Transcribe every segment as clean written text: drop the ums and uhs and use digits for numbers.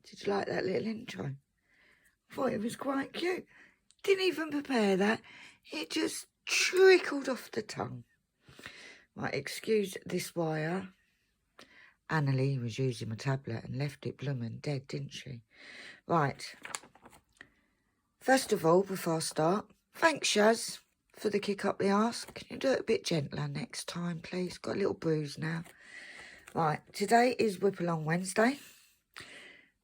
Did you like that little intro? I thought it was quite cute. Didn't even prepare that. It just trickled off the tongue. Right, excuse this wire. Annalie was using my tablet and left it blooming dead, didn't she? Right. First of all, before I start, thanks, Shaz, for the kick up the arse. Can you do it a bit gentler next time, please? Got a little bruise now. Right, today is Whip Along Wednesday.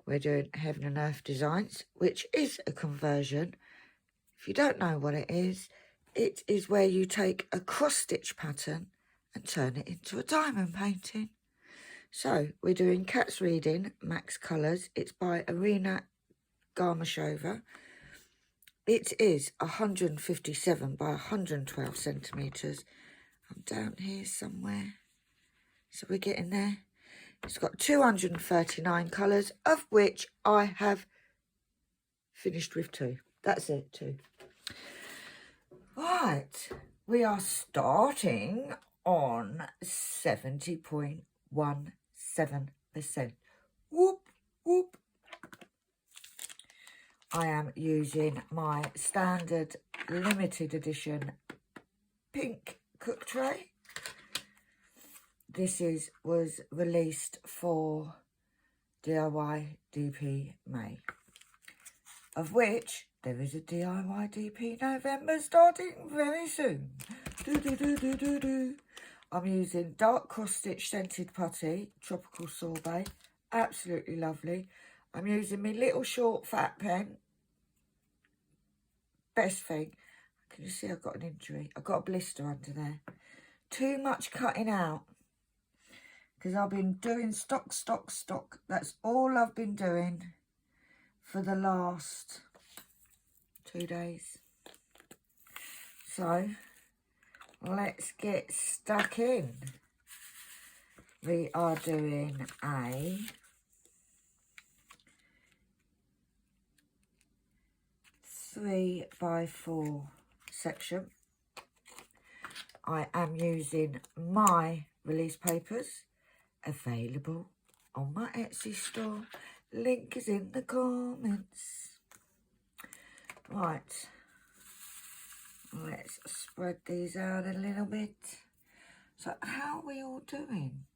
We're doing Heaven and Earth Designs, which is a conversion. If you don't know what it is where you take a cross-stitch pattern and turn it into a diamond painting. So, we're doing Cat's Reading, Max Colours. It's by Arina Garmashova. It is 157 by 112 centimetres. I'm down here somewhere. So we're getting there. It's got 239 colours, of which I have finished with 2. That's it, 2. Right, we are starting on 70.17%. Whoop, whoop. I am using my standard limited edition pink cook tray. This was released for DIY DP May, of which there is a DIY DP November starting very soon. I'm using dark cross-stitch scented putty, tropical sorbet, absolutely lovely. I'm using my little short fat pen. Best thing, can you see I've got an injury? I've got a blister under there. Too much cutting out. Because I've been doing stock. That's all I've been doing for the last 2 days. So, let's get stuck in. We are doing a 3x4 section. I am using my release papers, available on my Etsy store. Link is in the comments. Right, let's spread these out a little bit. So how are we all doing?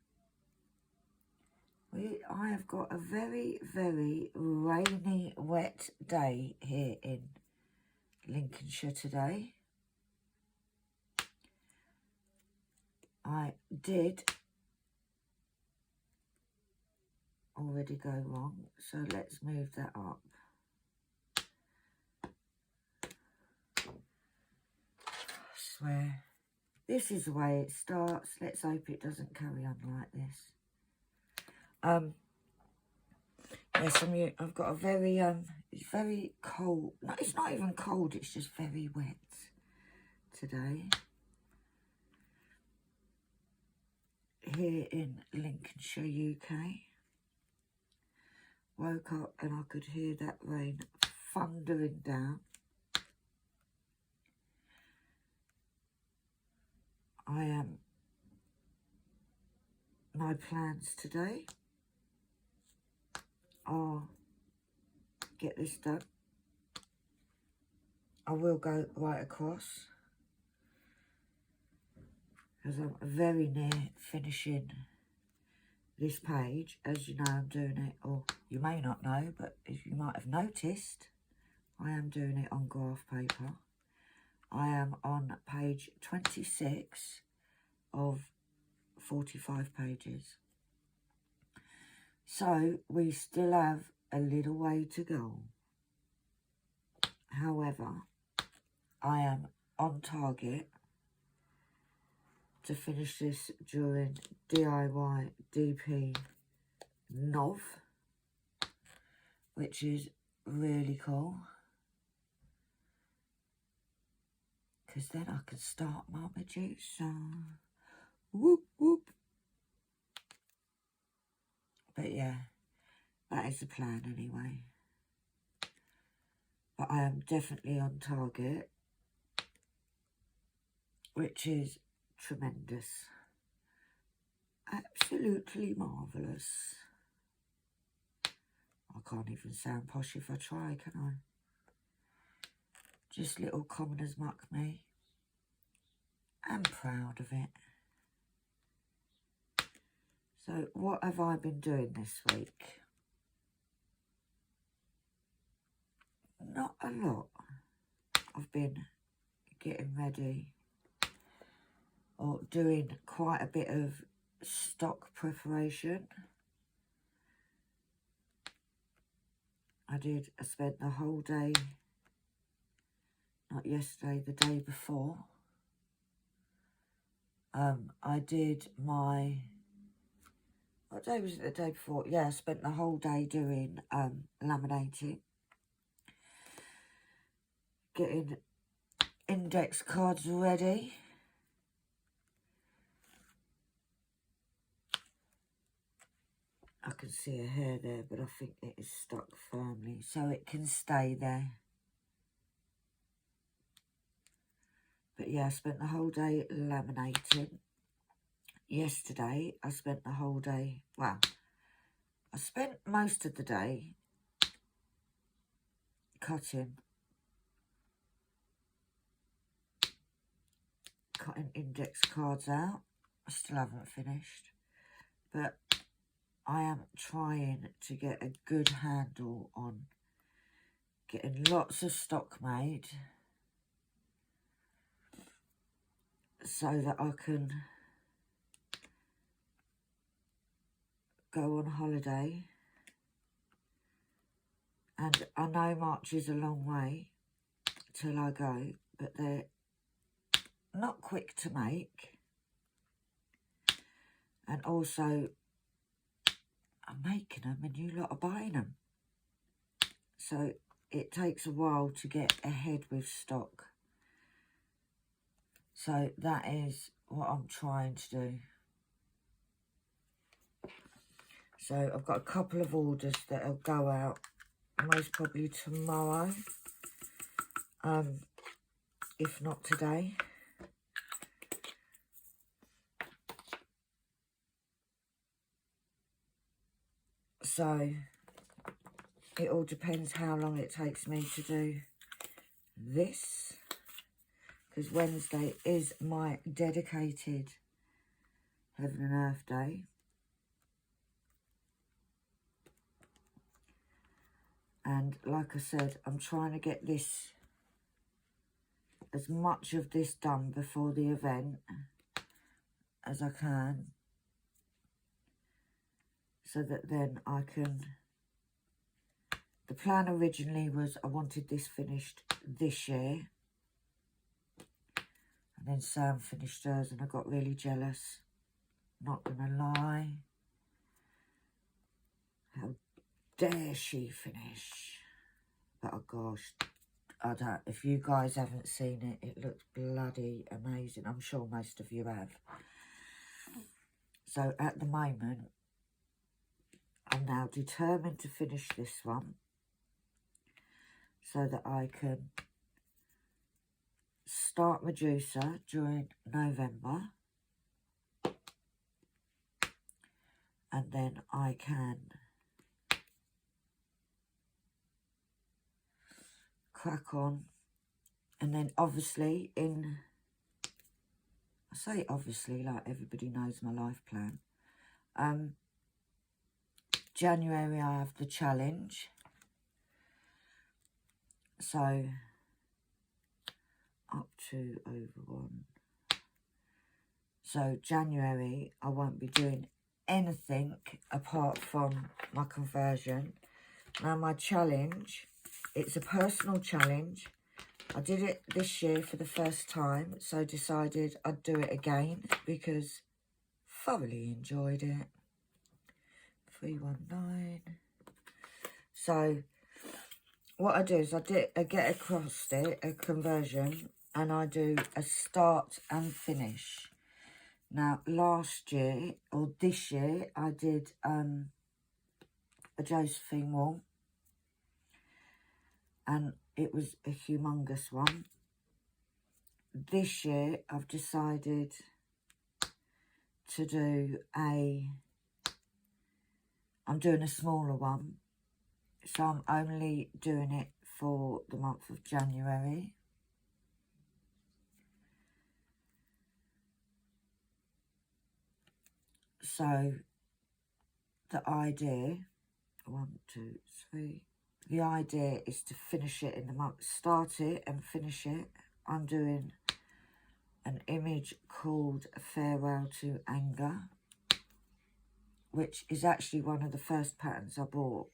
I have got a very, very rainy, wet day here in Lincolnshire today. I did already go wrong, so let's move that up. I swear, this is the way it starts. Let's hope it doesn't carry on like this. Yes, I've got a very it's very cold. No, it's not even cold, it's just very wet today here in Lincolnshire, UK. Woke up and I could hear that rain thundering down. My plans today are get this done. I will go right across because I'm very near finishing this page. As you know, I'm doing it, or you may not know, but as you might have noticed, I am doing it on graph paper. I am on page 26 of 45 pages. So we still have a little way to go. However, I am on target to finish this during DIY DP Nov, which is really cool. Because then I can start my producer. Whoop, whoop. But yeah, that is the plan anyway. But I am definitely on target, which is tremendous. Absolutely marvellous. I can't even sound posh if I try, can I? Just little commoners muck me. I'm proud of it. So what have I been doing this week? Not a lot. I've been getting ready or doing quite a bit of stock preparation. I spent the whole day, not yesterday, the day before. I did my, what day was it the day before? Yeah, I spent the whole day doing laminating. Getting index cards ready. I can see a hair there, but I think it is stuck firmly, so it can stay there. But yeah, I spent the whole day laminating. Yesterday, I spent the whole day, well, I spent most of the day cutting index cards out. I still haven't finished, but I am trying to get a good handle on getting lots of stock made so that I can go on holiday. And I know March is a long way till I go, but they're not quick to make. And also, I'm making them and you lot are buying them. So it takes a while to get ahead with stock. So that is what I'm trying to do. So I've got a couple of orders that'll go out most probably tomorrow, if not today. So it all depends how long it takes me to do this, because Wednesday is my dedicated Heaven and Earth Day. And like I said, I'm trying to get this, as much of this done before the event as I can, so that then I can, the plan originally was I wanted this finished this year, and then Sam finished hers and I got really jealous, not gonna lie. How dare she finish? But oh gosh, I don't, if you guys haven't seen it, it looks bloody amazing. I'm sure most of you have. So at the moment, I'm now determined to finish this one so that I can start Medusa during November, and then I can crack on. And then obviously I say obviously like everybody knows my life plan, January I have the challenge, so up to over 1. So January I won't be doing anything apart from my conversion. Now my challenge, it's a personal challenge. I did it this year for the first time, so decided I'd do it again because thoroughly enjoyed it. 319. So what I do is I get across it, a conversion, and I do a start and finish. Now last year, or this year, I did a Josephine wall, and it was a humongous one. This year I've decided to do I'm doing a smaller one, So I'm only doing it for the month of January. So the idea, 1, 2, 3, the idea is to finish it in the month, start it and finish it. I'm doing an image called Farewell to Anger, which is actually one of the first patterns I bought.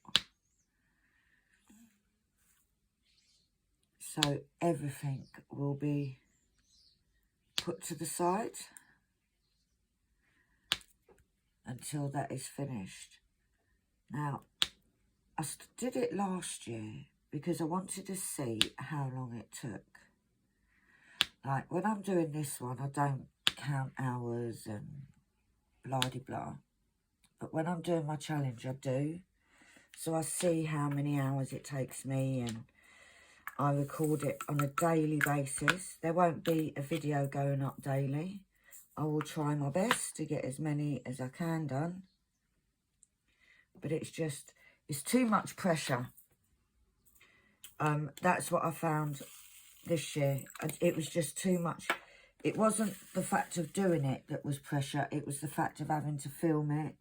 So everything will be put to the side until that is finished. Now, I did it last year because I wanted to see how long it took. Like, when I'm doing this one, I don't count hours and blah-de-blah. But when I'm doing my challenge, I do. So I see how many hours it takes me, and I record it on a daily basis. There won't be a video going up daily. I will try my best to get as many as I can done. But it's too much pressure. That's what I found this year. It was just too much. It wasn't the fact of doing it that was pressure. It was the fact of having to film it.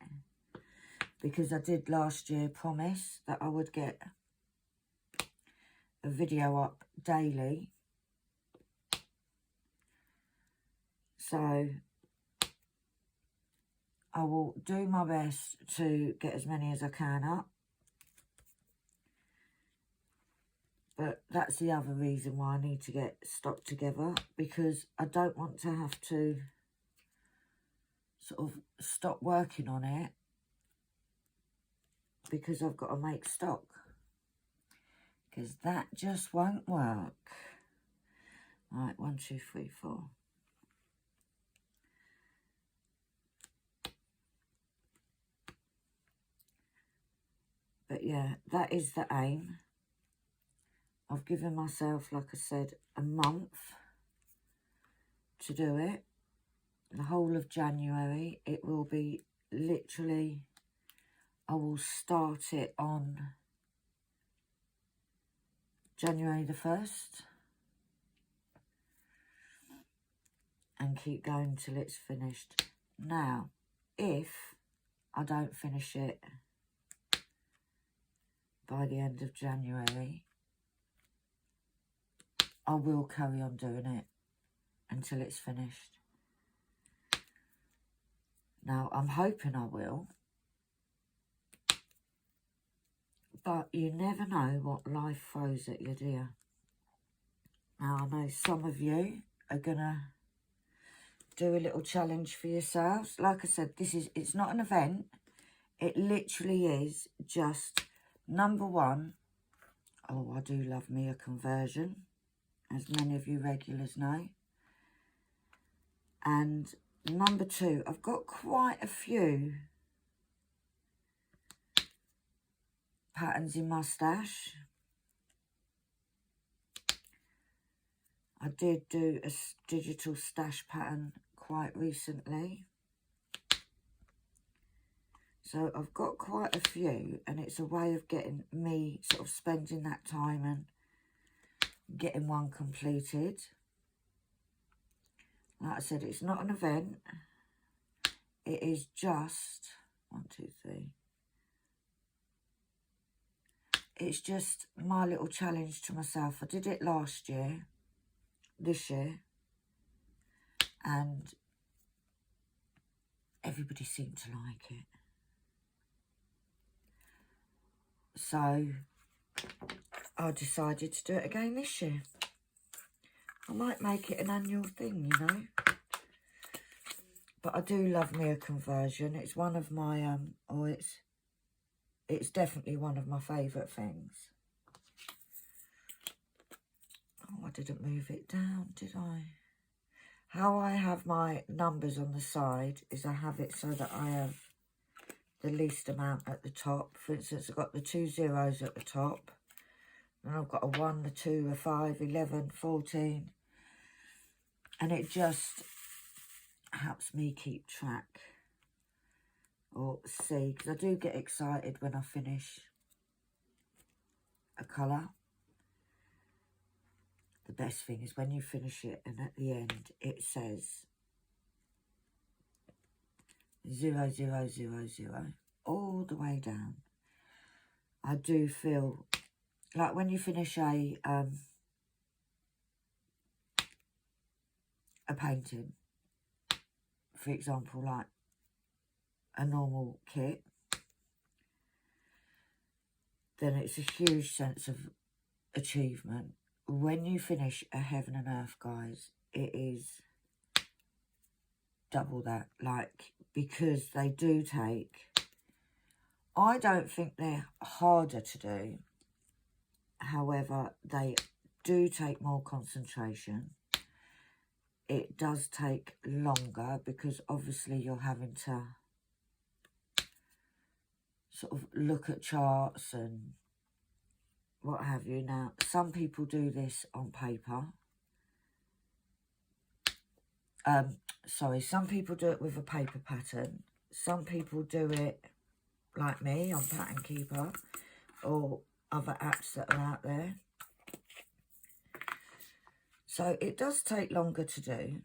Because I did last year promise that I would get a video up daily. So I will do my best to get as many as I can up. But that's the other reason why I need to get stock together, because I don't want to have to sort of stop working on it because I've got to make stock. Because that just won't work. Right, 1, 2, 3, 4. But yeah, that is the aim. I've given myself, like I said, a month to do it. The whole of January. It will be literally, I will start it on January the 1st. And keep going till it's finished. Now, if I don't finish it by the end of January, I will carry on doing it until it's finished. Now, I'm hoping I will. But you never know what life throws at you, dear. Now, I know some of you are going to do a little challenge for yourselves. Like I said, it's not an event. It literally is just, number one, oh, I do love me a conversion, as many of you regulars know. And number two, I've got quite a few patterns in my stash. I did do a digital stash pattern quite recently. So I've got quite a few, and it's a way of getting me sort of spending that time and getting one completed. Like I said, it's not an event. It is just 1, 2, 3. It's just my little challenge to myself. I did it last year, this year, and everybody seemed to like it. So I decided to do it again this year. I might make it an annual thing, you know. But I do love me a conversion. It's one of my, it's definitely one of my favourite things. Oh, I didn't move it down, did I? How I have my numbers on the side is I have it so that I have the least amount at the top. For instance, I've got the 2 zeros at the top. And I've got a 1, a 2, a 5, 11, 14. And it just helps me keep track or see, because I do get excited when I finish. a colour. The best thing is when you finish it and at the end it says 0000 all the way down. I do feel like when you finish a painting, for example, like a normal kit, then it's a huge sense of achievement. When you finish a Heaven and Earth, guys, it is double that, like, because they do take, I don't think they're harder to do, however, they do take more concentration. It does take longer because obviously you're having to sort of look at charts and what have you. Now, some people do this on paper. Sorry, some people do it with a paper pattern. Some people do it like me on Pattern Keeper or other apps that are out there. So it does take longer to do.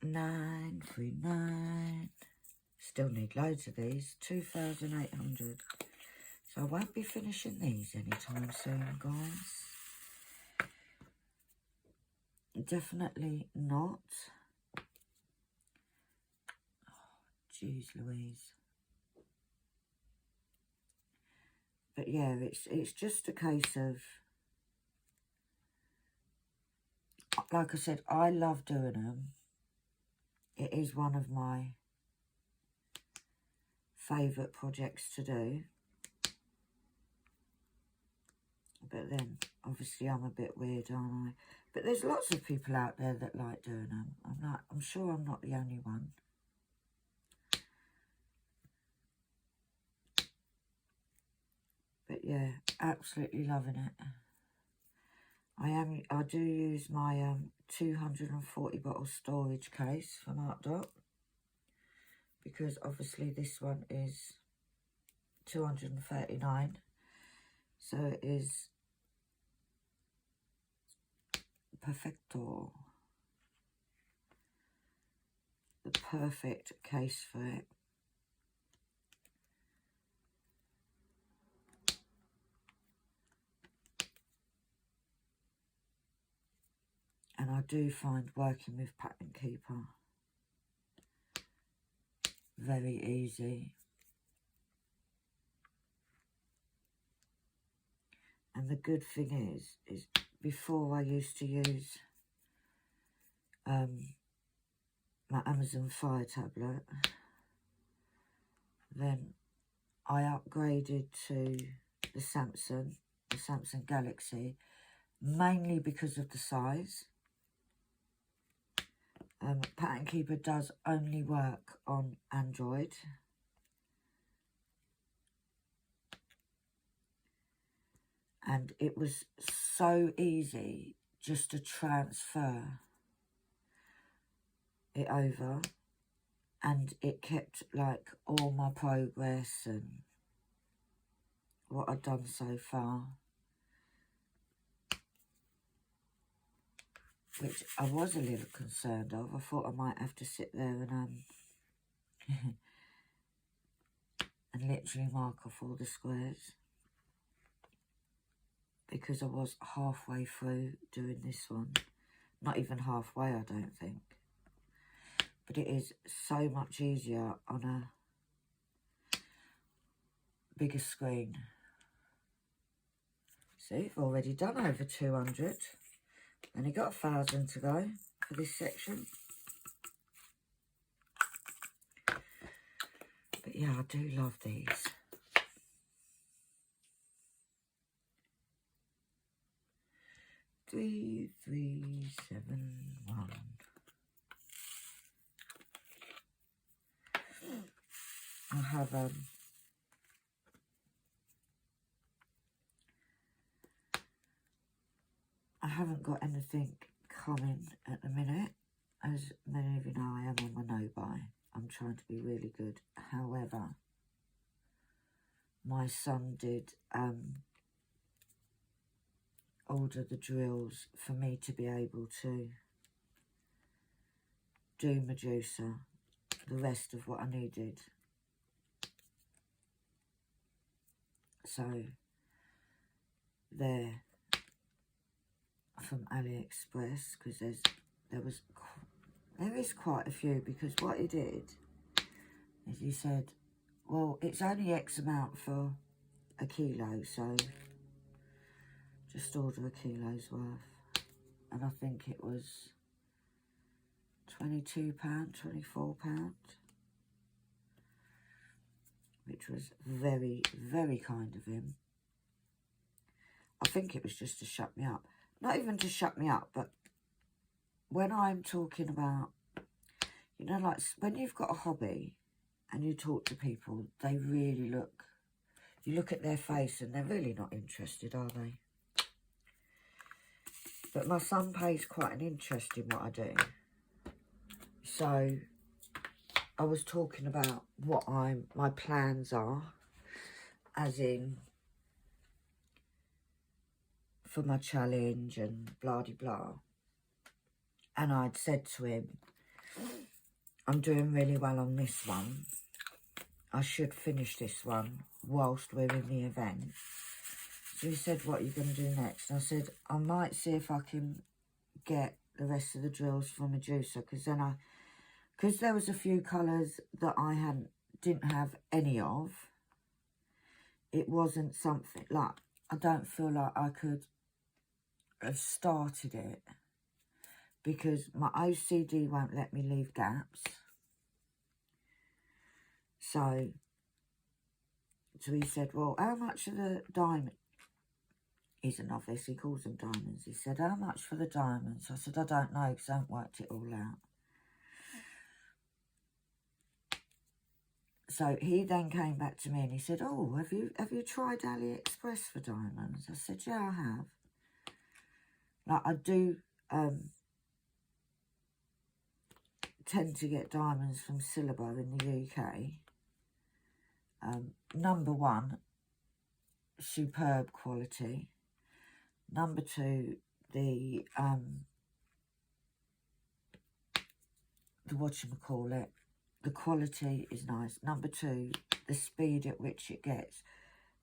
939. Still need loads of these. 2,800. So I won't be finishing these anytime soon, guys. Definitely not. Oh, jeez Louise. But yeah, it's just a case of, like I said, I love doing them. It is one of my favourite projects to do. But then, obviously, I'm a bit weird, aren't I? But there's lots of people out there that like doing them. I'm sure I'm not the only one. But yeah, absolutely loving it. I do use my 240 bottle storage case from Art Dot, because obviously this one is 239, so it is perfecto, the perfect case for it. And I do find working with Pattern Keeper very easy. And the good thing is before I used to use my Amazon Fire tablet, then I upgraded to the Samsung Galaxy, mainly because of the size. Pattern Keeper does only work on Android. And it was so easy just to transfer it over. And it kept, like, all my progress and what I'd done so far. Which I was a little concerned of. I thought I might have to sit there and and literally mark off all the squares, because I was halfway through doing this one. Not even halfway, I don't think. But it is so much easier on a bigger screen. See, I've already done over 200. Only got 1,000 to go for this section. But yeah, I do love these. Three, 3, 7, 1. I have I haven't got anything coming at the minute. As many of you know, I am on my no-buy. I'm trying to be really good. However, my son did order the drills for me to be able to do Medusa, the rest of what I needed. So they're from AliExpress, because there is quite a few, because what he did is he said, well, it's only X amount for a kilo, so just order a kilo's worth. And I think it was £22, £24, which was very, very kind of him. I think it was just to shut me up. Not even to shut me up, but when I'm talking about, you know, like when you've got a hobby and you talk to people, they really look, you look at their face and they're really not interested, are they? But my son pays quite an interest in what I do. So I was talking about what my plans are, as in for my challenge and blah de blah. And I'd said to him, I'm doing really well on this one. I should finish this one whilst we're in the event. So he said, what are you going to do next? And I said, I might see if I can get the rest of the drills for Medusa, because there was a few colours that I didn't have any of. It wasn't something, like, I don't feel like I could have started it, because my OCD won't let me leave gaps. So he said, well, how much of the diamond? He's a novice, he calls them diamonds. He said, how much for the diamonds? I said, I don't know, because I haven't worked it all out. So he then came back to me and he said, oh, have you tried AliExpress for diamonds? I said, yeah, I have. Like, I do tend to get diamonds from Silaba in the UK. Number one, superb quality. Number two, the whatchamacallit, the quality is nice. Number two, the speed at which it gets.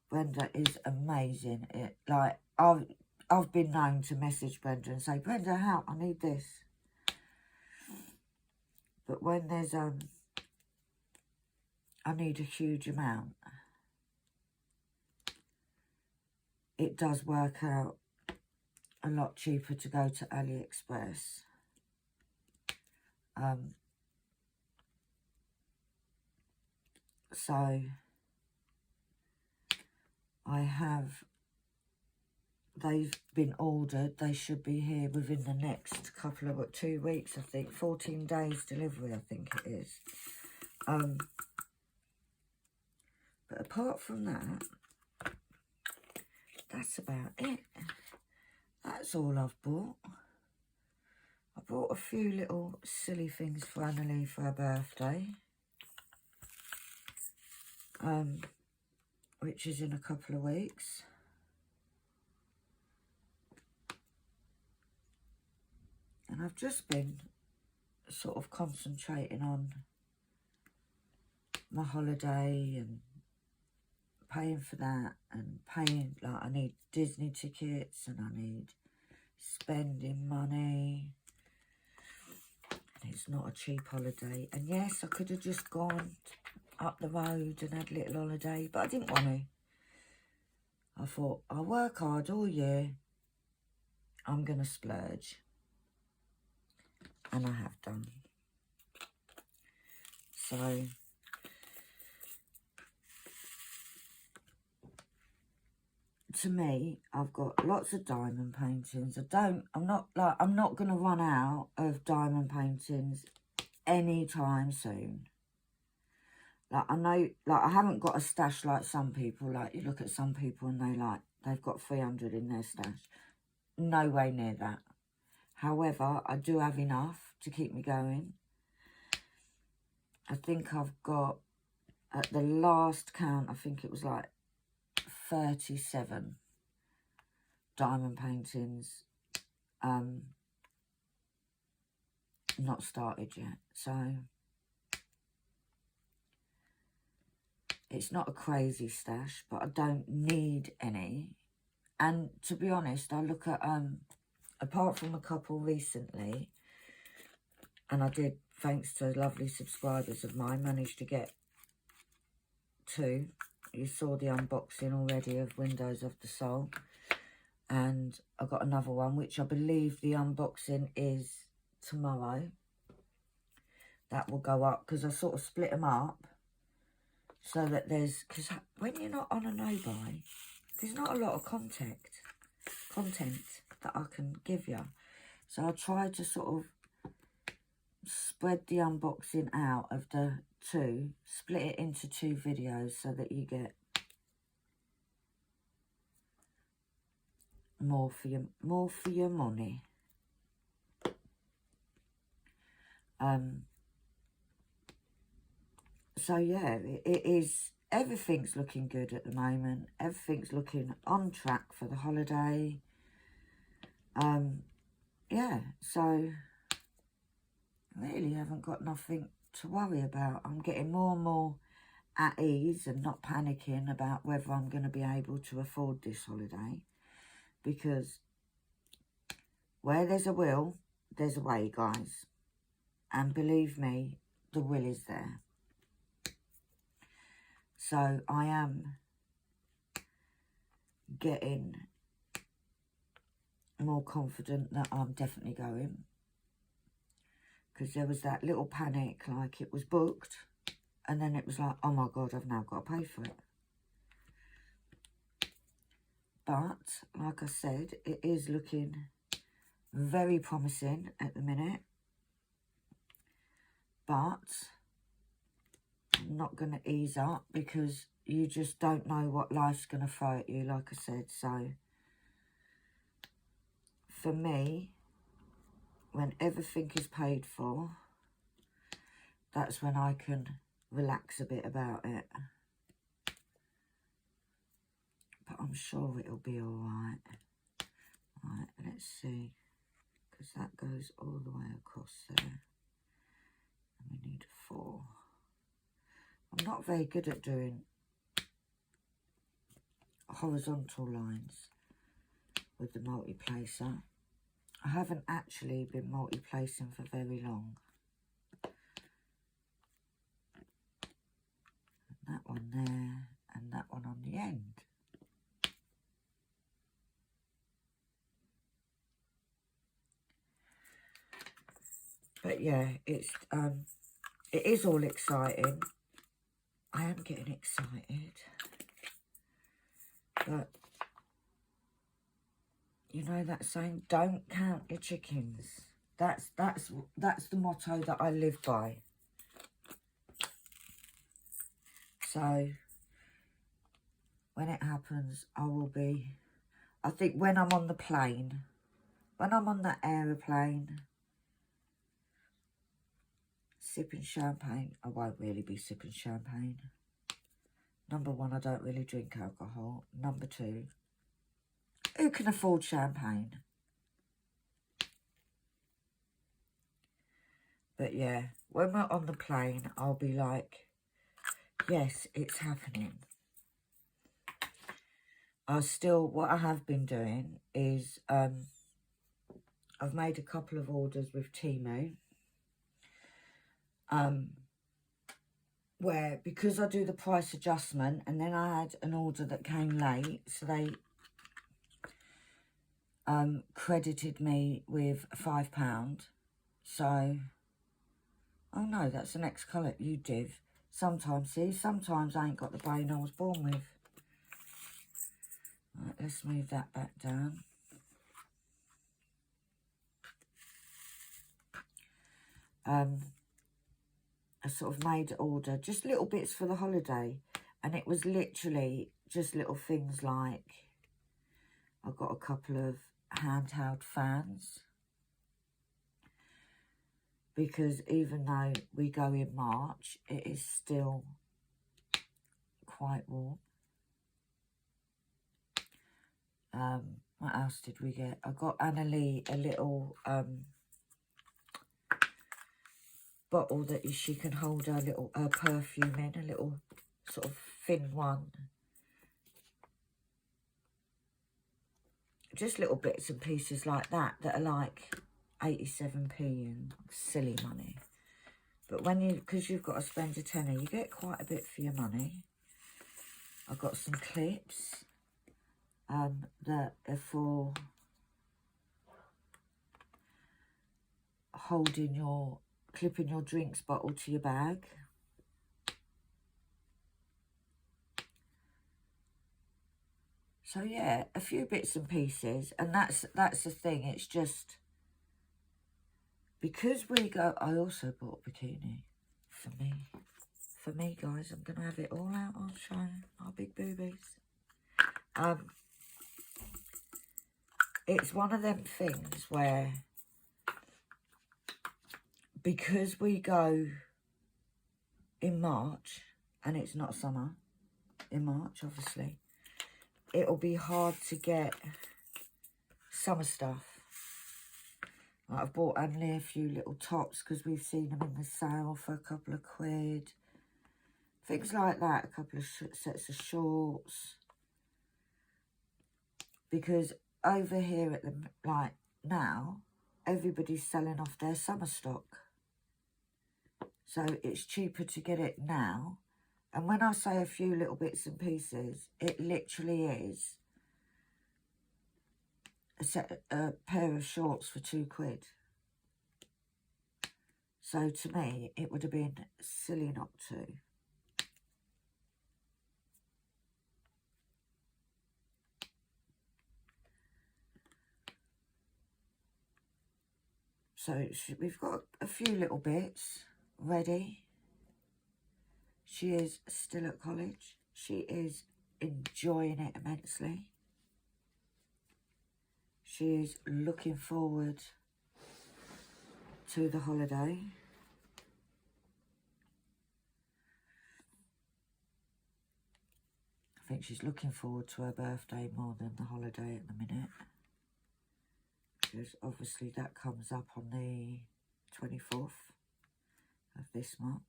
Brenda is amazing. Like, I've been known to message Brenda and say, Brenda, help, I need this. But when there's I need a huge amount, it does work out a lot cheaper to go to AliExpress. So they've been ordered. They should be here within the next couple of 2 weeks, I think. 14 days delivery, I think it is. But apart from that, that's about it. That's all I've bought. I bought a few little silly things for Annalie for her birthday, which is in a couple of weeks. And I've just been sort of concentrating on my holiday and paying for that, and paying, like, I need Disney tickets and I need spending money. And it's not a cheap holiday. And yes, I could have just gone up the road and had a little holiday, but I didn't want to. I thought, I'll work hard all year. I'm going to splurge. And I have done. So to me, I've got lots of diamond paintings. I'm not going to run out of diamond paintings anytime soon. Like, I know, like, I haven't got a stash like some people. Like, you look at some people and they've got 300 in their stash. No way near that. However, I do have enough to keep me going. I think I've got, at the last count, I think it was like 37 diamond paintings not started yet, so it's not a crazy stash, but I don't need any. And to be honest, I look at apart from a couple recently, and I did, thanks to lovely subscribers of mine, managed to get 2. You saw the unboxing already of Windows of the Soul, and I got another one, which I believe the unboxing is tomorrow. That will go up, because I sort of split them up so that there's, because when you're not on a no-buy, there's not a lot of content that I can give you. So I try to sort of spread the unboxing out of the 2, split it into 2 videos so that you get more for your money. So yeah, it is, everything's looking good at the moment. Everything's looking on track for the holiday. Yeah, so really haven't got nothing to worry about. I'm getting more and more at ease and not panicking about whether I'm going to be able to afford this holiday, because where there's a will, there's a way, guys. And believe me, the will is there. So I am getting more confident that I'm definitely going, because there was that little panic, like it was booked, and then it was like, oh my God, I've now got to pay for it. But like I said, it is looking very promising at the minute, but I'm not going to ease up, because you just don't know what life's going to throw at you, like I said. So for me, when everything is paid for, that's when I can relax a bit about it. But I'm sure it'll be all right. Right, let's see, because that goes all the way across there. And we need 4. I'm not very good at doing horizontal lines with the multi-placer. I haven't actually been multi-placing for very long. And that one there, and that one on the end. But yeah, it is all exciting. I am getting excited. But you know that saying, don't count your chickens. That's the motto that I live by. So when it happens, I will be, I think when I'm on the plane, when I'm on that aeroplane, sipping champagne, I won't really be sipping champagne. Number 1, I don't really drink alcohol. Number 2, who can afford champagne? But yeah, when we're on the plane, I'll be like, yes, it's happening. What I have been doing is, I've made a couple of orders with Temu. Where, because I do the price adjustment, and then I had an order that came late, so they credited me with £5. So, oh no, that's the next colour, you div. Sometimes I ain't got the brain I was born with. Right, let's move that back down. I sort of made an order, just little bits for the holiday, and it was literally just little things like, I got a couple of handheld fans, because even though we go in March, it is still quite warm. What else did we get? I got Annalie a little bottle that she can hold her little perfume in, a little sort of thin one. Just little bits and pieces like that are like 87p and silly money. But when because you've got to spend a tenner, you get quite a bit for your money. I've got some clips that are for clipping your drinks bottle to your bag. So yeah, a few bits and pieces, and that's the thing. It's just because we go. I also bought a bikini for me. For me, guys, I'm gonna have it all out on show. Our big boobies. It's one of them things where because we go in March and it's not summer in March, obviously. It'll be hard to get summer stuff. Like I've bought Annalie a few little tops because we've seen them in the sale for a couple of quid. Things like that, a couple of sets of shorts. Because over here at the, like now, everybody's selling off their summer stock. So it's cheaper to get it now. And when I say a few little bits and pieces, it literally is a pair of shorts for 2 quid. So to me, it would have been silly not to. So we've got a few little bits ready. She is still at college. She is enjoying it immensely. She is looking forward to the holiday. I think she's looking forward to her birthday more than the holiday at the minute. Because obviously that comes up on the 24th of this month.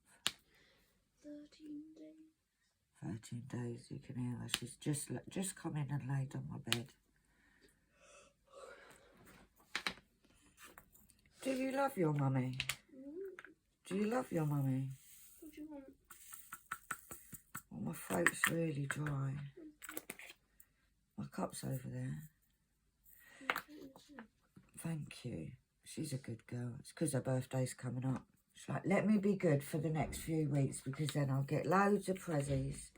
13 days, you can hear her. She's just come in and laid on my bed. Do you love your mummy? Do you love your mummy? What do you want? Well, my throat's really dry. My cup's over there. Thank you. She's a good girl. It's because her birthday's coming up. She's like, let me be good for the next few weeks because then I'll get loads of prezzies.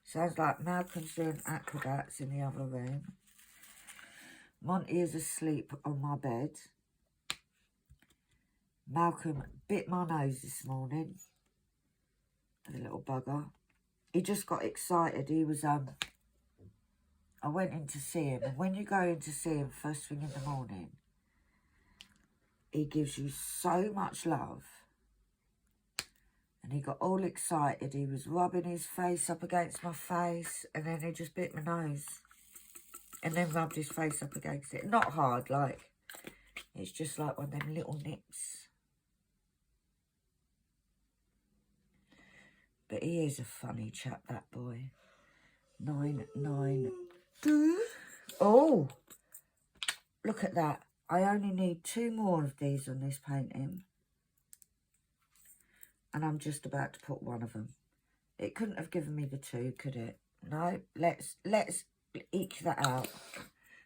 Sounds like Malcolm's doing acrobats in the other room. Monty is asleep on my bed. Malcolm bit my nose this morning. The little bugger. He just got excited. He was, I went in to see him. And when you go in to see him first thing in the morning, he gives you so much love. And he got all excited. He was rubbing his face up against my face. And then he just bit my nose. And then rubbed his face up against it. Not hard, like. It's just like one of them little nips. But he is a funny chap, that boy. 992. Oh! Look at that. I only need 2 more of these on this painting. And I'm just about to put one of them. It couldn't have given me the 2, could it? No, let's eke that out.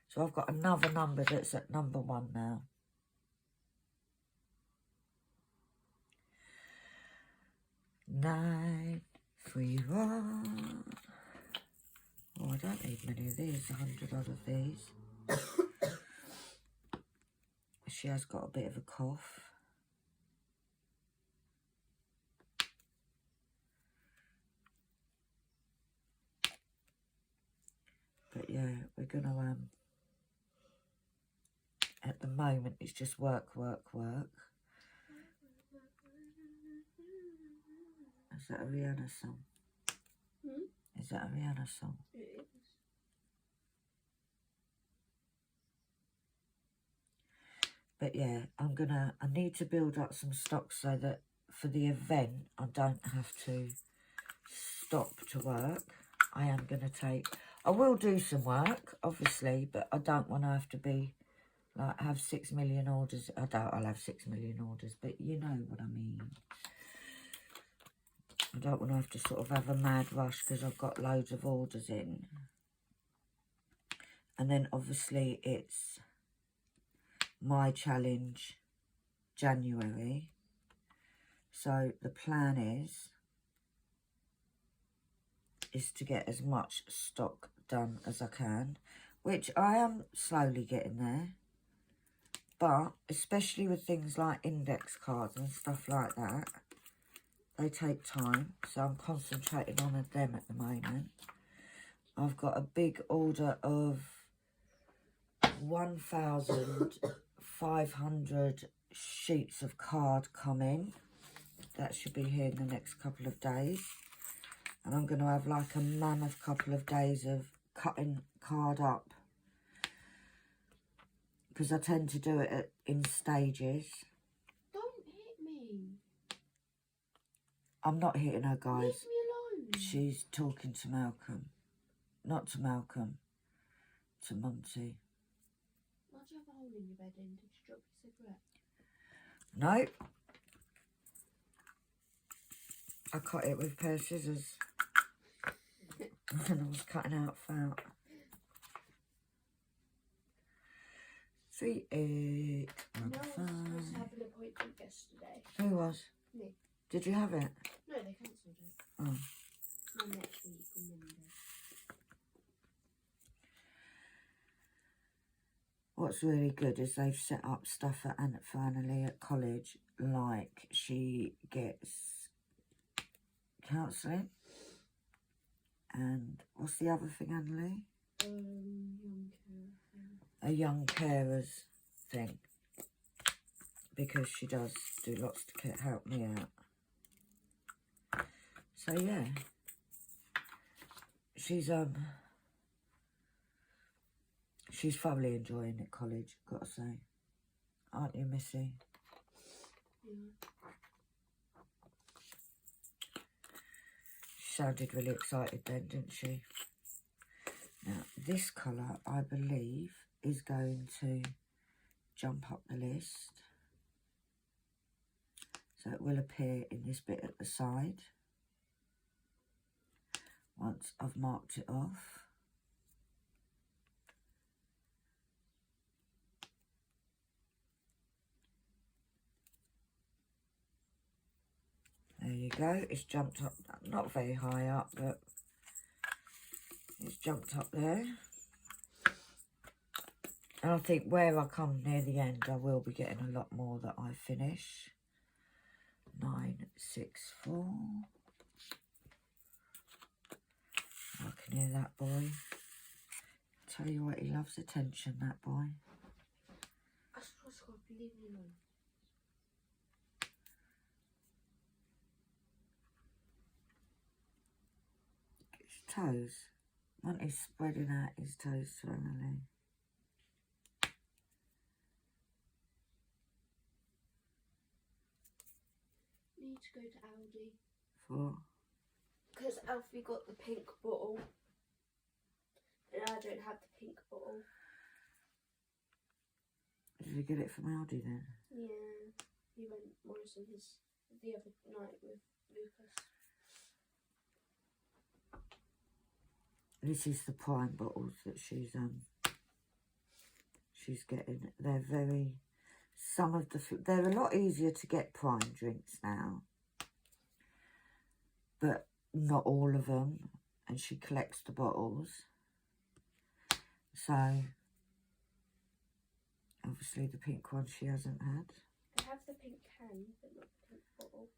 So I've got another number that's at number 1 now. Nine, 3, 1. Oh, I don't need many of these. 100 odd of these. She has got a bit of a cough. But yeah, we're gonna at the moment it's just work. Is that a Rihanna song? Is that a Rihanna song? It is. But yeah, I need to build up some stock so that for the event, I don't have to stop to work. I will do some work, obviously, but I don't want to have to be, like, have 6 million orders. I doubt I'll have 6 million orders, but you know what I mean. I don't want to have to sort of have a mad rush because I've got loads of orders in. And then obviously it's my challenge January. So the plan is to get as much stock done as I can, which I am slowly getting there. But especially with things like index cards and stuff like that, they take time. So I'm concentrating on them at the moment. I've got a big order of 1,500 sheets of card coming. That should be here in the next couple of days. And I'm going to have like a mammoth couple of days of cutting card up. Because I tend to do it in stages. Don't hit me. I'm not hitting her, guys. Leave me alone. She's talking to Malcolm. Not to Malcolm. To Monty. Why do you have a hole in your bed in? Did you drop your cigarette? No. I cut it with a pair of scissors. And I was cutting out fat. 3, 8, 1, No, I was 5. supposed to have an appointment yesterday. Who was? Me. Did you have it? No, they cancelled it. Oh. No, next week on Monday. What's really good is they've set up stuff for Anna finally at college, like she gets counselling. And what's the other thing, Annalie? Young care thing. A young carers thing. Because she does do lots to help me out. So yeah. She's thoroughly enjoying it, college, got to say. Aren't you, Missy? Yeah. She sounded really excited then, didn't she? Now, this colour, I believe, is going to jump up the list. So it will appear in this bit at the side. Once I've marked it off. There you go, it's jumped up, not very high up, but it's jumped up there. And I think where I come near the end, I will be getting a lot more that I finish. 964. I can hear that boy. Tell you what, he loves attention, that boy. I suppose I'll leave me alone. His toes. Monty's spreading out his toes to Emily. Need to go to Aldi. For? Because Alfie got the pink bottle. And I don't have the pink bottle. Did you get it from Aldi then? Yeah. He went Morrison's the other night with Lucas. This is the prime bottles that she's getting. They're very, they're a lot easier to get prime drinks now, but not all of them, and she collects the bottles. So obviously the pink one she hasn't had. I have the pink can, but not the pink bottle.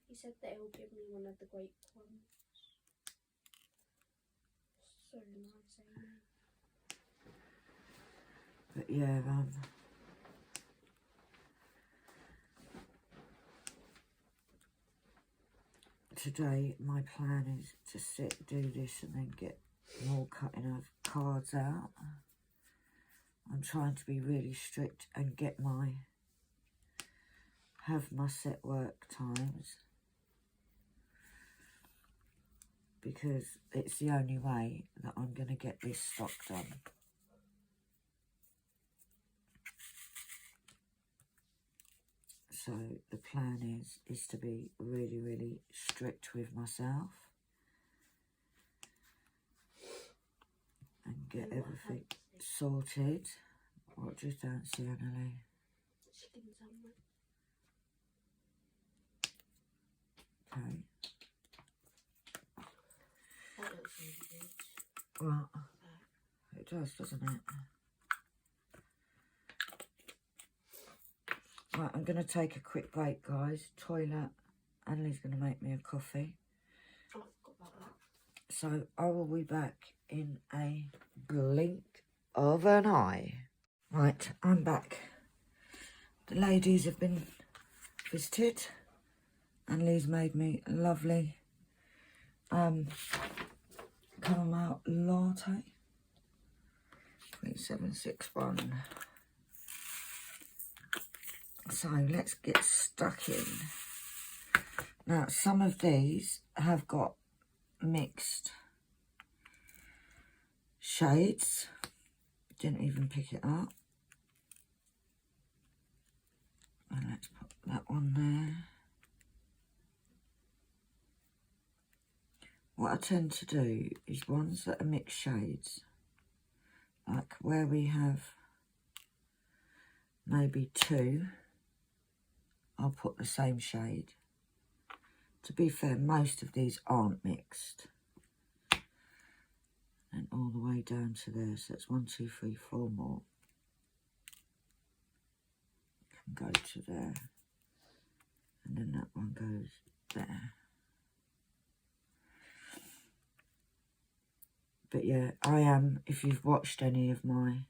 He said that he'll give me one of the grape ones. So nice, Amy. But yeah, today my plan is to sit, do this, and then get more cutting of cards out. I'm trying to be really strict and have my set work times, because it's the only way that I'm going to get this stock done. So the plan is to be really, really strict with myself and get everything sorted. What do you fancy, Annalie? Chicken sandwich. Okay. That looks really good. Well, it does, doesn't it? Right, I'm going to take a quick break, guys. Toilet. Annalie's going to make me a coffee. Oh, I forgot about that. So I will be back in a blink of an eye. Right, I'm back. The ladies have been visited. Annalie's made me a lovely caramel latte. 3761. So let's get stuck in. Now, some of these have got mixed shades. Didn't even pick it up. And let's put that one there. What I tend to do is ones that are mixed shades, like where we have maybe two, I'll put the same shade. To be fair, most of these aren't mixed. And all the way down to there, so that's 1, 2, 3, 4 more. Can go to there. And then that one goes there. But yeah, I am, if you've watched any of my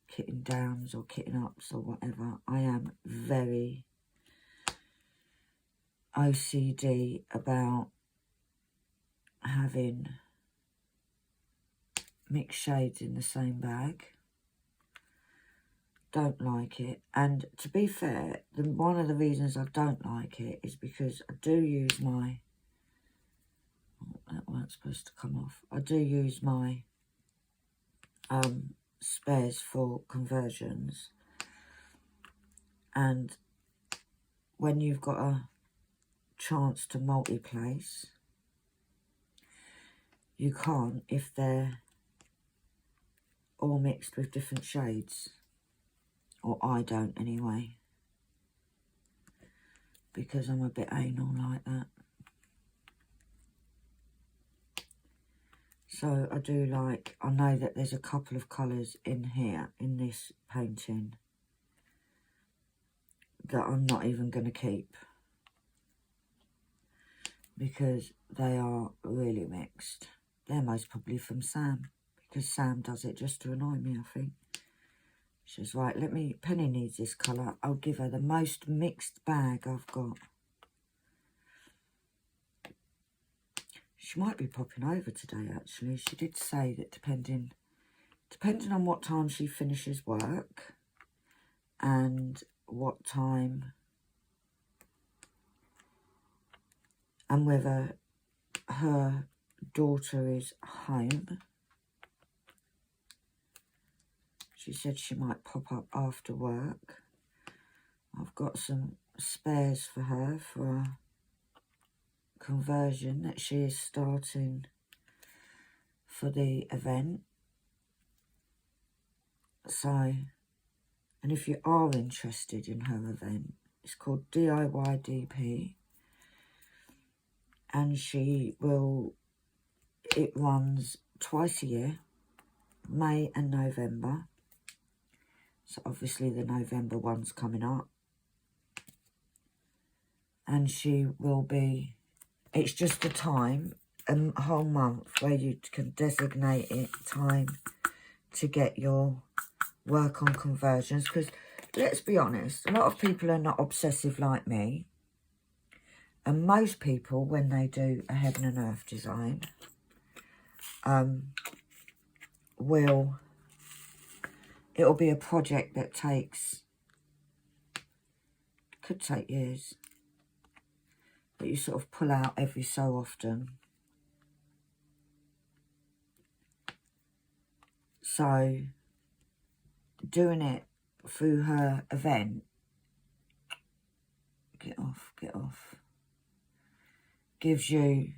kitting downs or kitting ups or whatever, I am very OCD about having mixed shades in the same bag. Don't like it. And to be fair, one of the reasons I don't like it is because I do use my... that weren't supposed to come off. I do use my spares for conversions, and when you've got a chance to multi-place, you can't if they're all mixed with different shades, or I don't anyway, because I'm a bit anal like that. So I do like, I know that there's a couple of colours in here, in this painting, that I'm not even going to keep, because they are really mixed. They're most probably from Sam, because Sam does it just to annoy me, I think. She says, right, Penny needs this colour, I'll give her the most mixed bag I've got. She might be popping over today, actually. She did say that depending on what time she finishes work and what time and whether her daughter is home, she said she might pop up after work. I've got some spares for her for a conversion that she is starting for the event. So, and if you are interested in her event, it's called DIY DP, and it runs twice a year, May and November. So obviously the November one's coming up, and she will be, it's just a time, a whole month where you can designate it time to get your work on conversions. Because let's be honest, a lot of people are not obsessive like me, And most people, when they do a heaven and earth design, it'll be a project that could take years, but you sort of pull out every so often. So doing it through her event, get off, gives you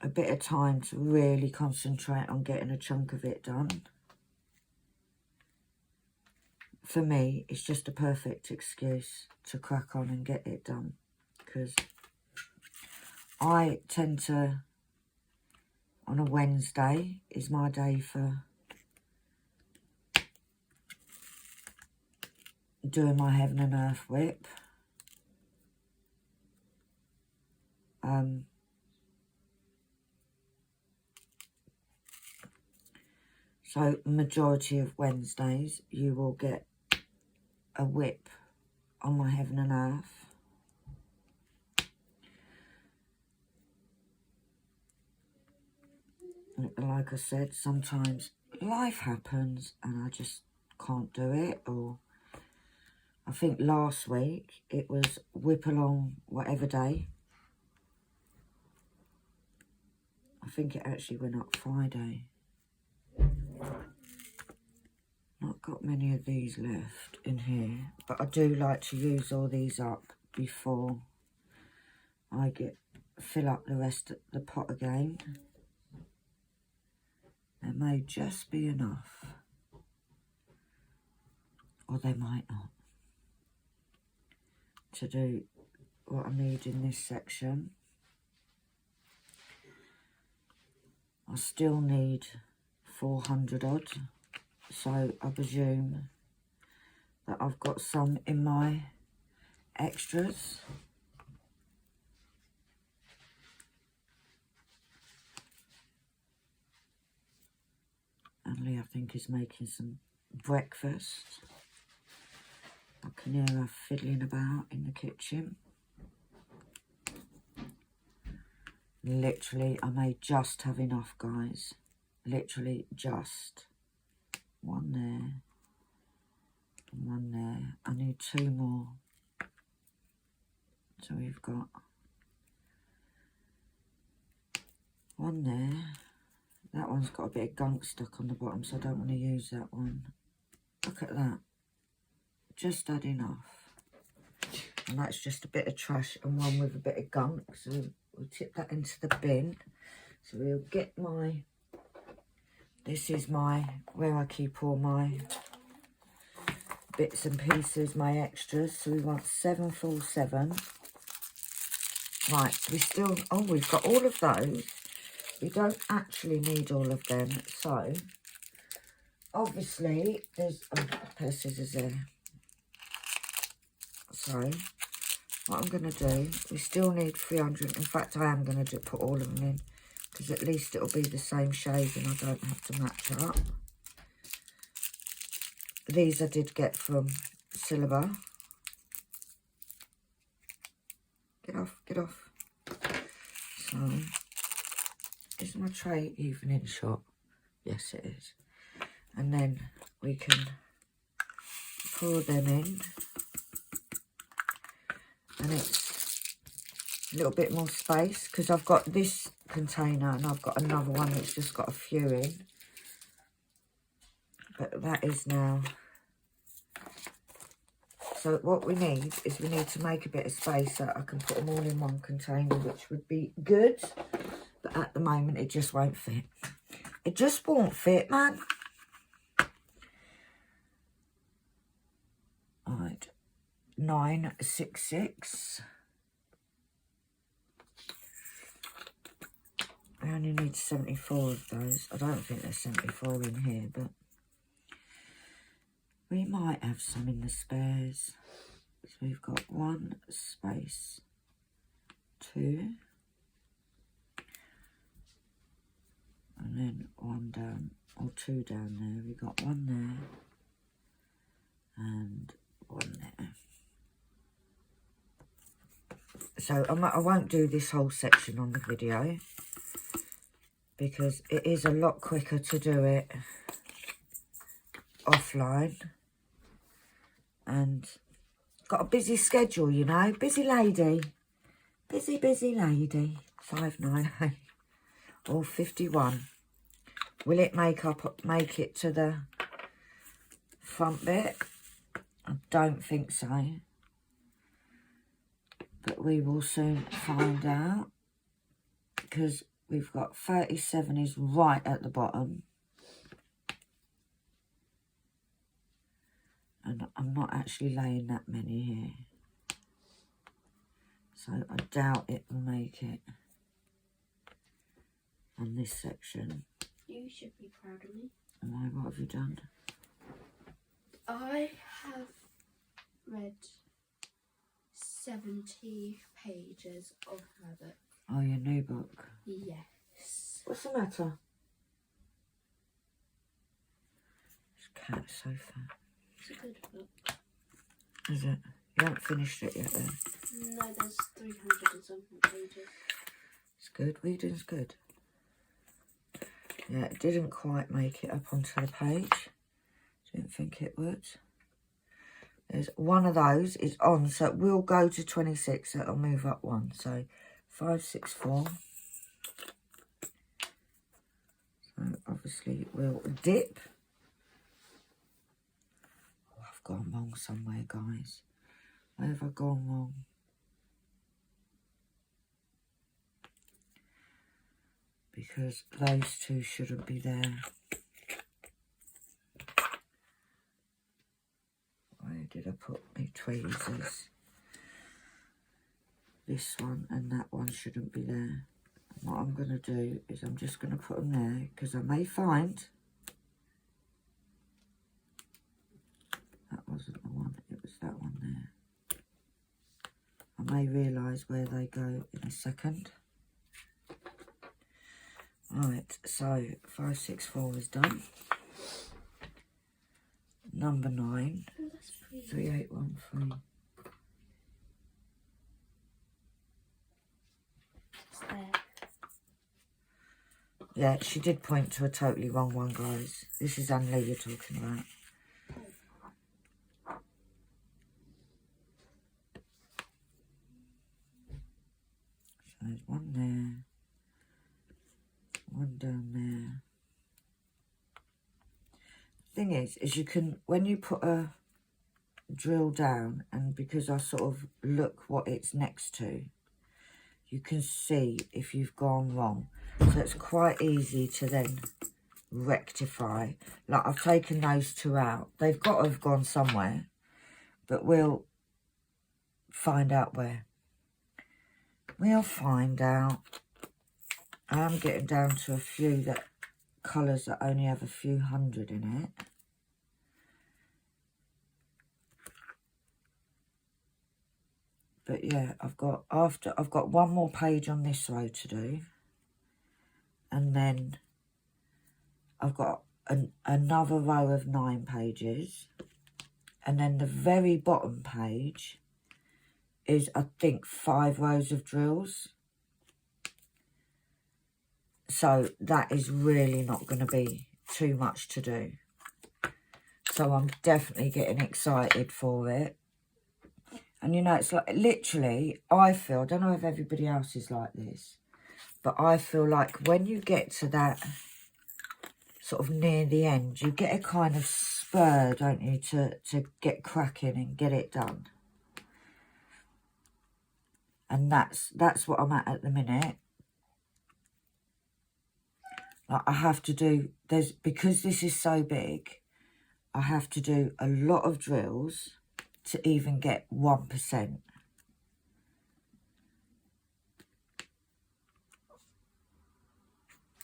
a bit of time to really concentrate on getting a chunk of it done. For me, it's just a perfect excuse to crack on and get it done, because I tend to, on a Wednesday is my day for doing my heaven and earth WIP. So majority of Wednesdays you will get a WIP on my heaven and earth. Like I said, sometimes life happens and I just can't do it. Or I think last week it was WIP along whatever day. I think it actually went up Friday. Not got many of these left in here, but I do like to use all these up before I fill up the rest of the pot again. There may just be enough, or they might not, to do what I need in this section. I still need 400 odd, so I presume that I've got some in my extras. Andy, I think, is making some breakfast. I can hear her fiddling about in the kitchen. Literally, I may just have enough, guys. Literally just. One there. And one there. I need 2 more. So we've got one there. That one's got a bit of gunk stuck on the bottom, so I don't want to use that one. Look at that. Just had enough. And that's just a bit of trash and one with a bit of gunk. So we'll tip that into the bin. So we'll get my... This is where I keep all my bits and pieces, my extras. So we want 747. Right, we still... Oh, we've got all of those. We don't actually need all of them. So, obviously, there's... Oh, a pair of scissors there. So, what I'm going to do, we still need 300. In fact, I am going to put all of them in, because at least it'll be the same shade and I don't have to match it up. These I did get from Silaba. Get off, get off. So, is my tray even in shot? Yes, it is. And then we can pour them in. And it's a little bit more space, because I've got this container and I've got another one that's just got a few in. But that is now... So what we need is we need to make a bit of space so I can put them all in one container, which would be good. But at the moment, it just won't fit. It just won't fit, man. Right. 966. I only need 74 of those. I don't think there's 74 in here, but we might have some in the spares. So we've got 1 space, 2, and then 1 down, or 2 down there. We've got 1 there, and 1 there. So I won't do this whole section on the video because it is a lot quicker to do it offline. And got a busy schedule, you know. Busy lady. Busy lady. 598 or 51. Will it make it to the front bit? I don't think so. But we will soon find out. Because we've got 37 is right at the bottom. And I'm not actually laying that many here. So I doubt it will make it on this section. You should be proud of me. Why? What have you done? I have read 70 pages of her book. Oh, your new book. Yes. What's the matter? This cat's so fat. It's a good book. Is it? You haven't finished it yet then? No, there's 300 and something pages. It's good. Reading's good. Yeah, it didn't quite make it up onto the page. Didn't think it would. There's one of those is on, so it will go to 26. So it'll move up one. So 564. So obviously we'll dip. Oh, I've gone wrong somewhere, guys. Where have I gone wrong? Because those two shouldn't be there. Where did I put my tweezers? This one and that one shouldn't be there. What I'm going to do is I'm just going to put them there because I may find that wasn't the one, it was that one there. I may realise where they go in a second. Right, so 564 is done. Number 9, Oh, that's pretty. 3813. It's there. Yeah, she did point to a totally wrong one, guys. This is Anne-Lee you're talking about. So there's one there. One down there. Thing is you can, when you put a drill down, and because I sort of look what it's next to, you can see if you've gone wrong. So it's quite easy to then rectify. Like I've taken those two out. They've got to have gone somewhere, but we'll find out where. We'll find out. I'm getting down to a few that colours that only have a few hundred in it. But yeah, I've got one more page on this row to do. And then I've got another row of 9 pages. And then the very bottom page is, I think, 5 rows of drills. So that is really not going to be too much to do. So I'm definitely getting excited for it. And you know, it's like, literally, I feel, I don't know if everybody else is like this, but I feel like when you get to that sort of near the end, you get a kind of spur, don't you, to get cracking and get it done. And that's what I'm at the minute. Like I have to do, because this is so big, I have to do a lot of drills to even get 1%.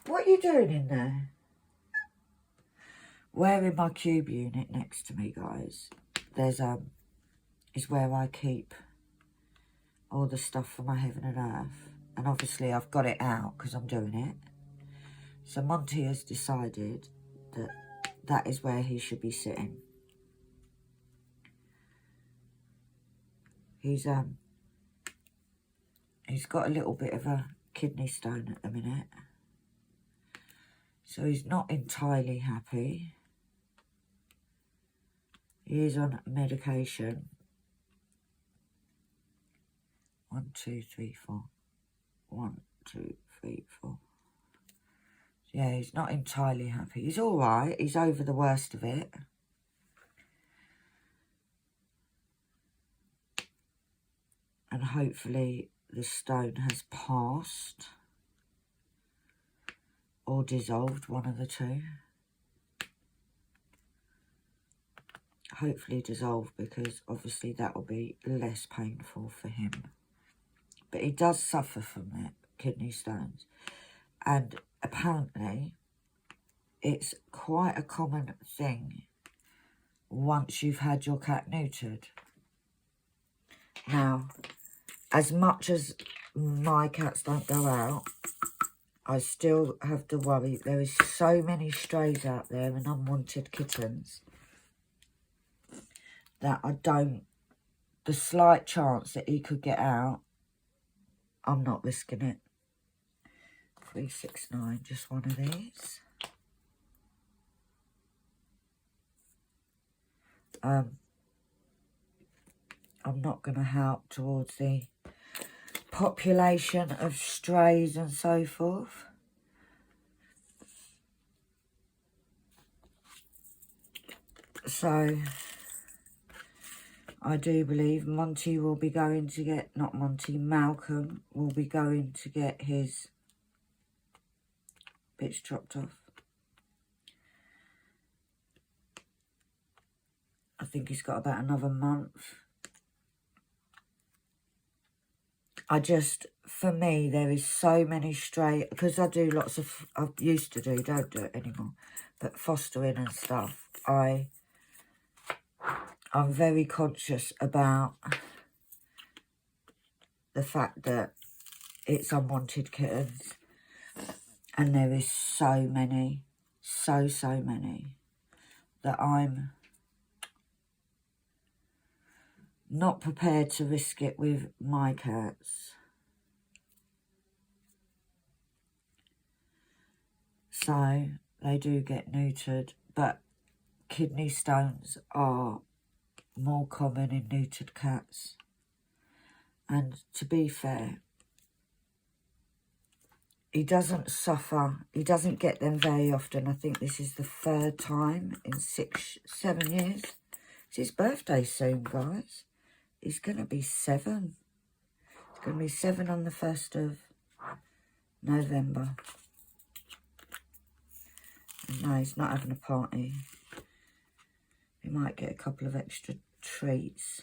What are you doing in there? Where in my cube unit next to me, guys, there's is where I keep all the stuff for my heaven and earth. And obviously I've got it out because I'm doing it. So Monty has decided that that is where he should be sitting. He's he's got a little bit of a kidney stone at the minute. So he's not entirely happy. He is on medication. 1, 2, 3, 4. 1, 2, 3, 4. Yeah, he's not entirely happy. He's all right. He's over the worst of it. And hopefully the stone has passed or dissolved, one of the two. Hopefully dissolved, because obviously that will be less painful for him. But he does suffer from it, kidney stones. And apparently it's quite a common thing once you've had your cat neutered. Now, as much as my cats don't go out, I still have to worry. There is so many strays out there and unwanted kittens that I don't, the slight chance that he could get out, I'm not risking it. 369, just one of these. I'm not going to help towards the population of strays and so forth. So I do believe Monty will be going to get, not Monty, Malcolm will be going to get his bits chopped off. I think he's got about another month. For me, there is so many stray, because I do lots of, I used to do, don't do it anymore, but fostering and stuff, I'm very conscious about the fact that it's unwanted kittens, and there is so many, so many, that I'm not prepared to risk it with my cats. So they do get neutered, but kidney stones are more common in neutered cats. And to be fair, he doesn't suffer, he doesn't get them very often. I think this is the 3rd time in 7 years. It's his birthday soon, guys. He's going to be 7. It's going to be 7 on the 1st of November. And no, he's not having a party. He might get a couple of extra treats.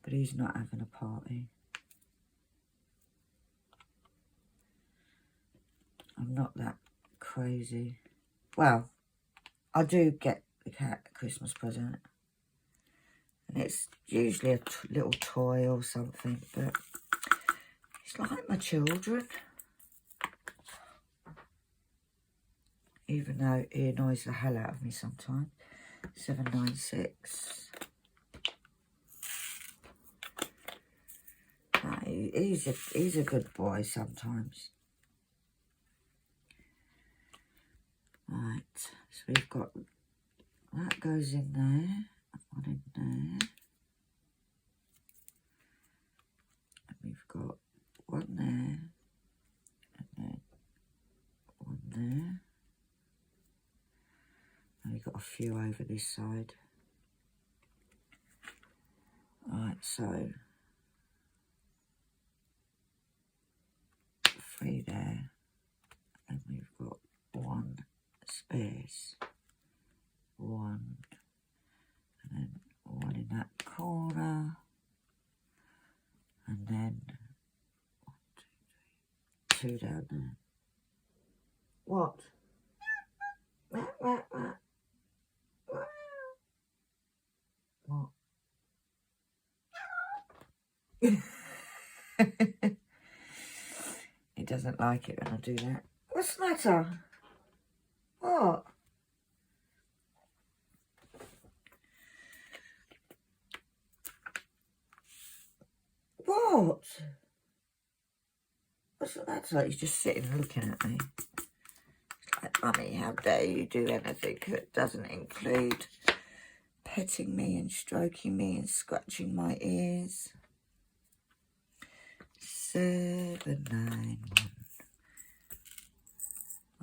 But he's not having a party. I'm not that crazy. Well, I do get the cat a Christmas present. And it's usually a little toy or something, but it's like my children. Even though he annoys the hell out of me sometimes. 796. No, he's a good boy sometimes. Right, so we've got, that goes in there, one in there. And we've got one there, and then one there. And we've got a few over this side. Right, so 3 there, and we've got 1 space, 1, and then 1 in that corner, and then 1, 2, 3, 2 down there. What? What? He doesn't like it when I do that. What's the matter? What? What? What's that like? He's just sitting and looking at me. Like, Mummy, how dare you do anything that doesn't include petting me and stroking me and scratching my ears. 791.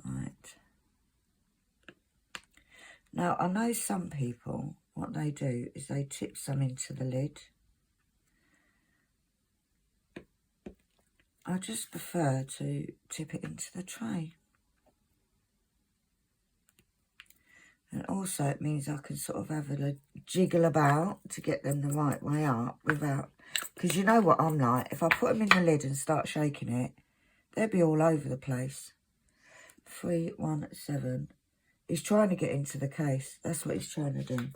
Right. Now, I know some people, what they do is they tip some into the lid. I just prefer to tip it into the tray. And also it means I can sort of have a jiggle about to get them the right way up without... Because you know what I'm like. If I put them in the lid and start shaking it, they'll be all over the place. 317. He's trying to get into the case. That's what he's trying to do.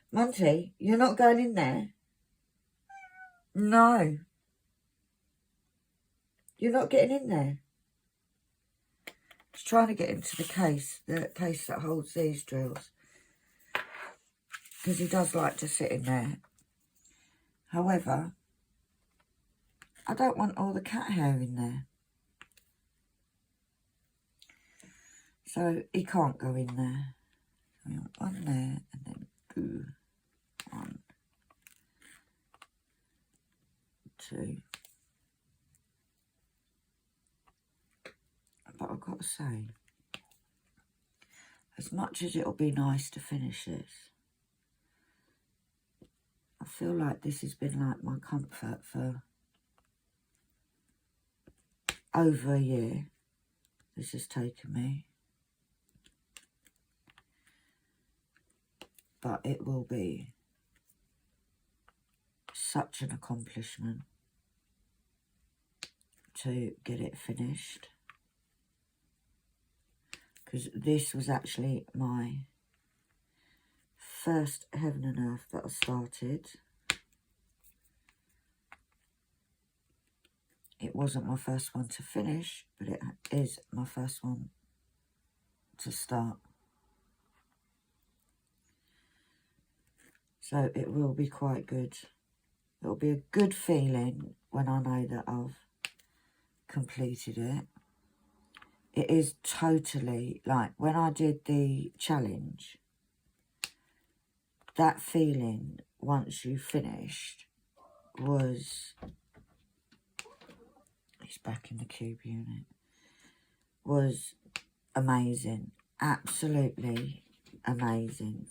Monty, you're not going in there? No. You're not getting in there. He's trying to get into the case that holds these drills. Because he does like to sit in there. However, I don't want all the cat hair in there. So he can't go in there. So we want one there and then ooh, 1, 2. But I've got to say, as much as it'll be nice to finish this, I feel like this has been like my comfort for over a year. This has taken me. But it will be such an accomplishment to get it finished. Because this was actually my first Heaven and Earth that I started. It wasn't my first one to finish, but it is my first one to start. So it will be quite good. It will be a good feeling when I know that I've completed it. It is totally like when I did the challenge, that feeling once you finished was, he's back in the cube unit, was amazing. Absolutely amazing.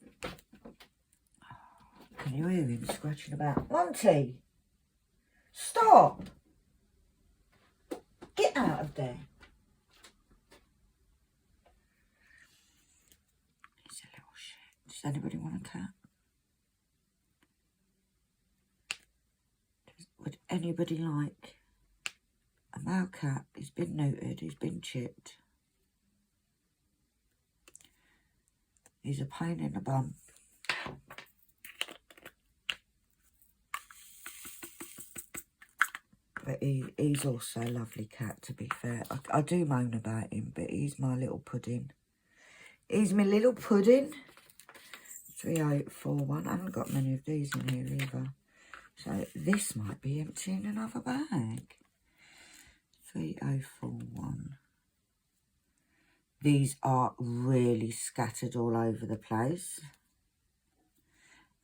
Can you hear him scratching about? Monty, stop. Get out of there. He's a little shit. Does anybody want a cat? Would anybody like a male cat? He's been neutered, he's been chipped. He's a pain in the bum. But he's also a lovely cat, to be fair. I do moan about him, but he's my little pudding. He's my little pudding. 3841. I haven't got many of these in here either. So this might be emptying another bag. 3041. These are really scattered all over the place.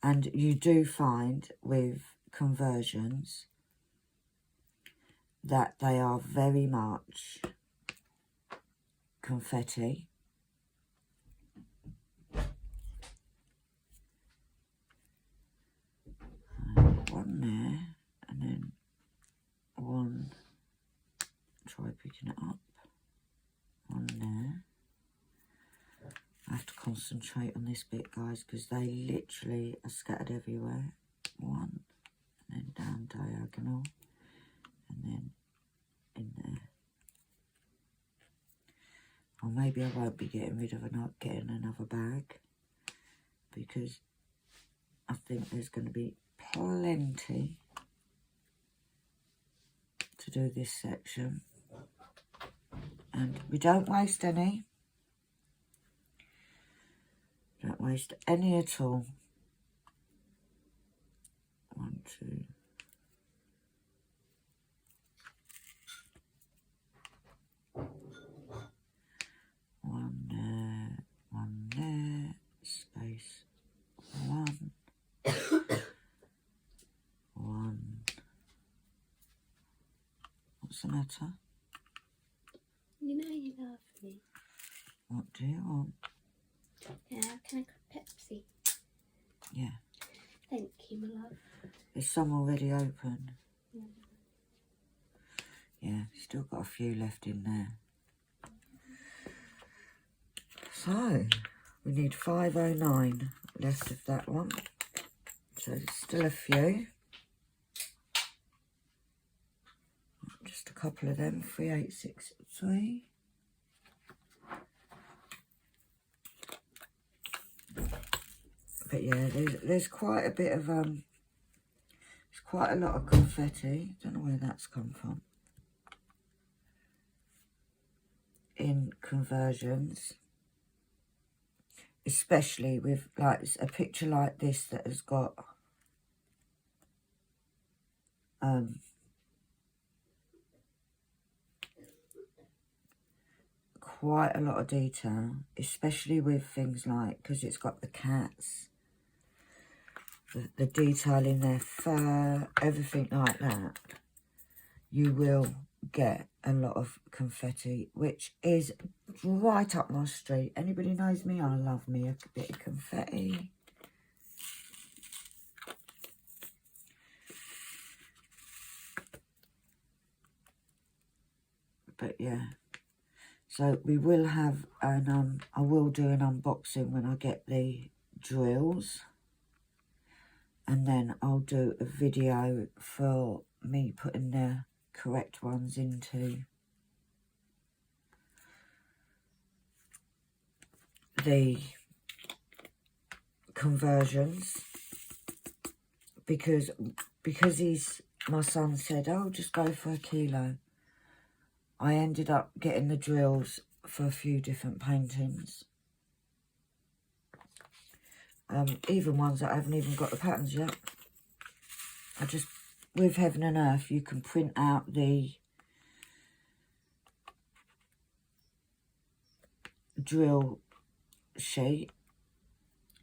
And you do find with conversions that they are very much confetti. One there, and then one, try picking it up, one there. I have to concentrate on this bit, guys, because they literally are scattered everywhere. One, and then down diagonal, and then in there. Or maybe I won't be getting rid of getting another bag, because I think there's going to be plenty to do this section. And we don't waste any. Don't waste any at all. 1, 2, What's the matter? You know you love me. What do you want? Yeah, can I have Pepsi? Yeah. Thank you, my love. Is some already open? Yeah. Yeah, still got a few left in there. So, we need 509 left of that one. So, there's still a few. Just a couple of them, 3863. But yeah, there's quite a bit of, there's quite a lot of confetti. Don't know where that's come from. In conversions. Especially with, like, a picture like this that has got, quite a lot of detail, especially with things like, because it's got the cats, the detail in their fur, everything like that, you will get a lot of confetti, which is right up my street. Anybody knows me, I love me a bit of confetti. But yeah, so we will have an, I will do an unboxing when I get the drills. And then I'll do a video for me putting the correct ones into the conversions. Because my son said, oh, just go for a kilo. I ended up getting the drills for a few different paintings. Even ones that I haven't even got the patterns yet. I just, with Heaven and Earth, you can print out the drill sheet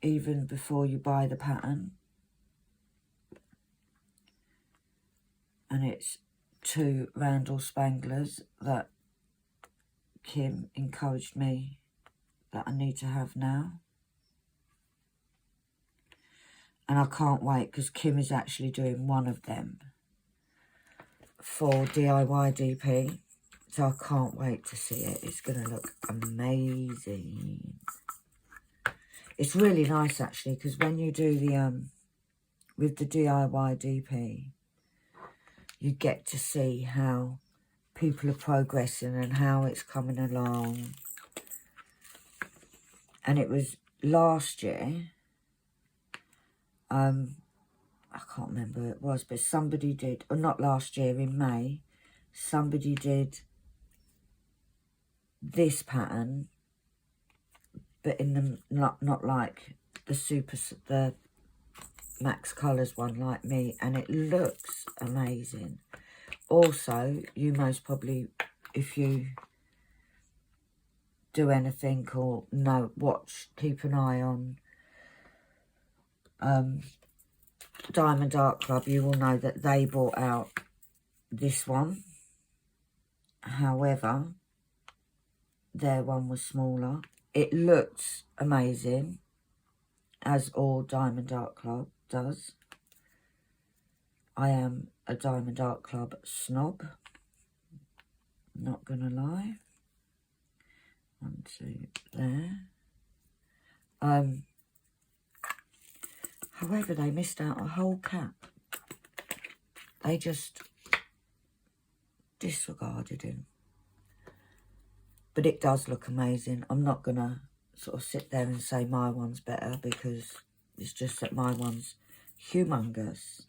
even before you buy the pattern. And it's 2 Randall Spanglers that Kim encouraged me that I need to have now. And I can't wait because Kim is actually doing one of them for DIY DP. So I can't wait to see it. It's going to look amazing. It's really nice actually because when you do the, with the DIY DP, you get to see how people are progressing and how it's coming along. And it was last year, I can't remember who it was, but somebody did, or not last year, in May, somebody did this pattern, but in the, not like the Max Colours one like me, and it looks amazing. Also, you most probably, if you do anything or keep an eye on Diamond Art Club, you will know that they brought out this one. However, their one was smaller. It looks amazing, as all Diamond Art Club does. I am a Diamond Art Club snob, not gonna lie. 1, 2, there. However, they missed out a whole cap. They just disregarded him. But it does look amazing. I'm not gonna sort of sit there and say my one's better because it's just that my one's humongous.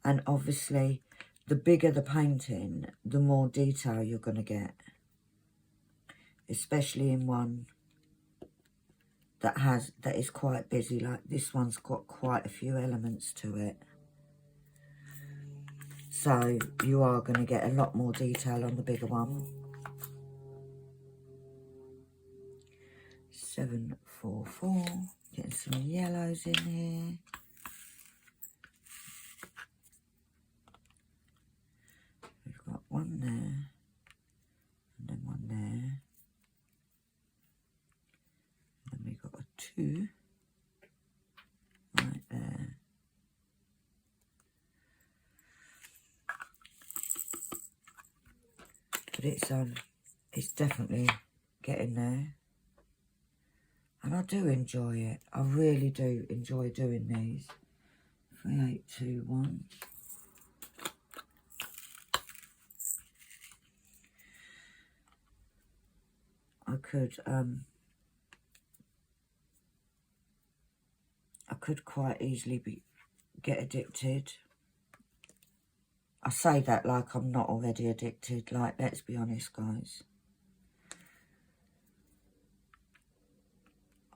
And obviously, the bigger the painting, the more detail you're going to get. Especially in one that is quite busy. Like this one's got quite a few elements to it. So you are going to get a lot more detail on the bigger one. 744. Getting some yellows in here. We've got one there. 2 right there. But it's definitely getting there. And I do enjoy it. I really do enjoy doing these. 3, 8, 2, 1. I could quite easily get addicted. I say that like I'm not already addicted. Like, let's be honest, guys.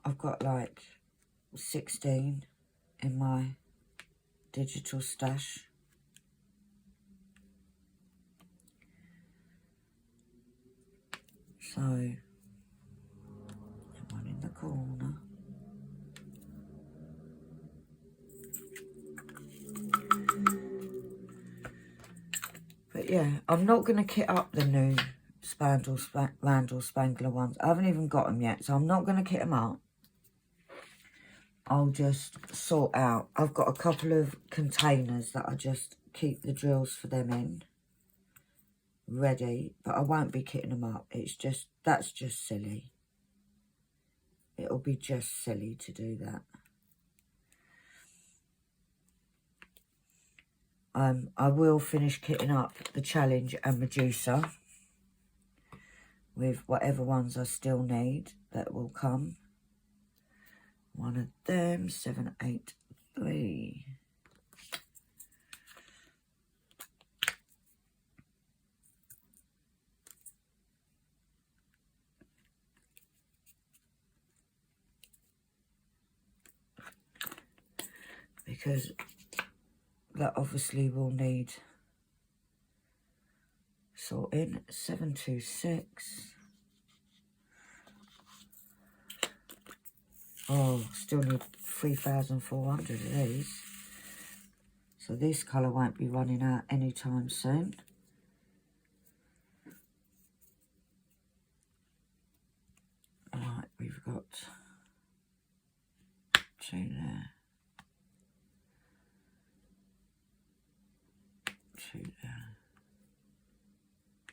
I've got like 16 in my digital stash. So, one in the corner. But yeah, I'm not going to kit up the new Randall Spangler ones. I haven't even got them yet, so I'm not going to kit them up. I'll just sort out. I've got a couple of containers that I just keep the drills for them in. Ready, but I won't be kitting them up. It's just, that's just silly. It'll be just silly to do that. I will finish kitting up the Challenge and Medusa with whatever ones I still need that will come. One of them, 7, 8, 3. Because that obviously will need sorting. 7, 2, 6. Oh, still need 3,400 of these. So this colour won't be running out anytime soon. Right, we've got 2 there. 2 there.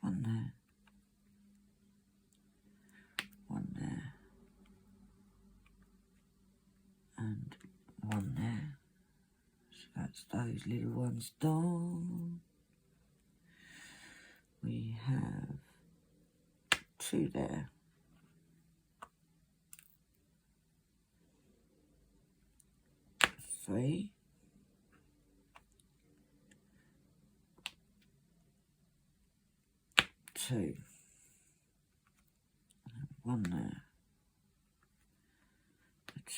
1 there. 1 there. And 1 there. So that's those little ones done. We have 2 there. 3. 2. 1 there.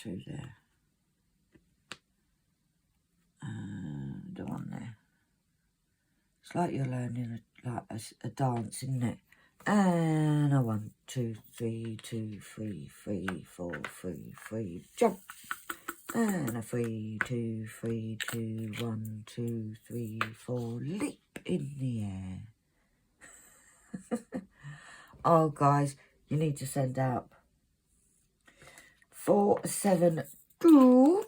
2 there. And 1 there. It's like you're learning a dance, isn't it? And a 1, 2, 3, 2, 3, 3, 4, 3, 3, jump. And a 3, 2, 3, 2, 1, 2, 3, 4, leap in the air. Oh, guys, you need to send out 472.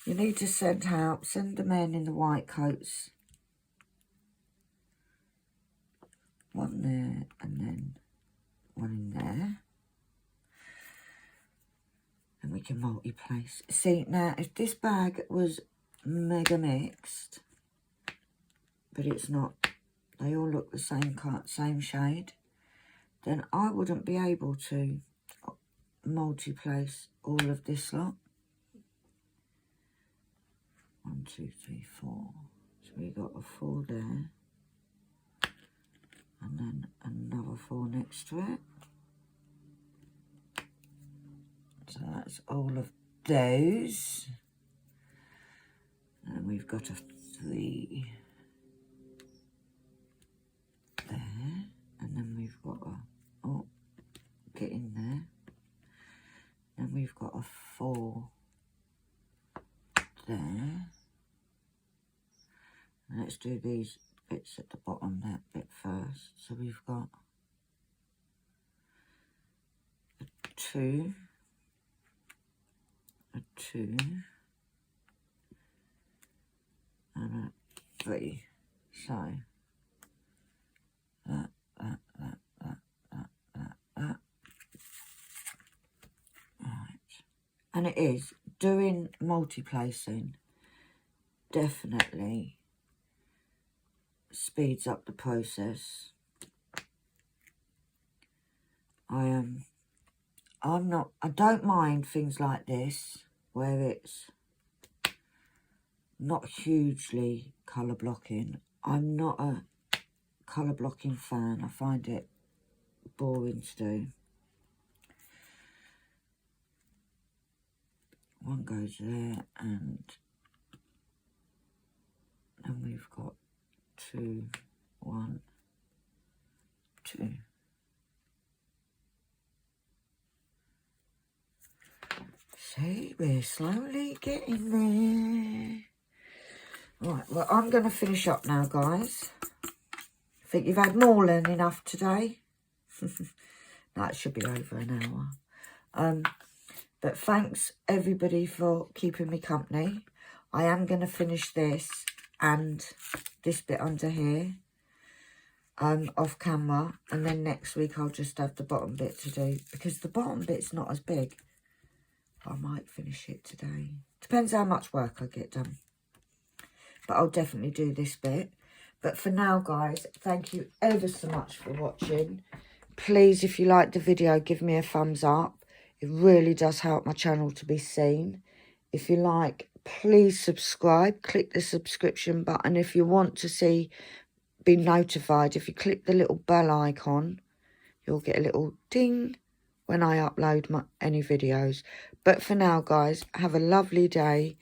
You need to send the men in the white coats. 1 there, and then 1 in there. And we can multi-place. See, now, if this bag was mega mixed, but it's not, they all look the same cut, same shade, then I wouldn't be able to multi-place all of this lot. 1, 2, 3, 4. So we got a 4 there. And then another 4 next to it. So that's all of those. And we've got a 3 there. And then we've got a, oh, get in there. Then we've got a 4 there. And let's do these bits at the bottom, that bit first. So we've got 2, a 2, and a 3. So that. Right. And it is doing multi-placing definitely speeds up the process. I don't mind things like this where it's not hugely colour blocking. I'm not a colour blocking fan. I find it boring to do. One goes there, and then we've got 2, 1, 2. See, we're slowly getting there. Right, well, I'm going to finish up now, guys. I think you've had more than enough today. That should be over an hour. But thanks, everybody, for keeping me company. I am going to finish this and this bit under here off camera. And then next week I'll just have the bottom bit to do, because the bottom bit's not as big. I might finish it today. Depends how much work I get done. But I'll definitely do this bit. But for now, guys, thank you ever so much for watching. Please, if you liked the video, give me a thumbs up. It really does help my channel to be seen. If you like, please subscribe. Click the subscription button. If you want to be notified, if you click the little bell icon, you'll get a little ding when I upload any videos. But for now, guys, have a lovely day.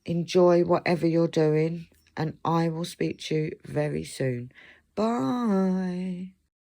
Enjoy whatever you're doing. And I will speak to you very soon. Bye.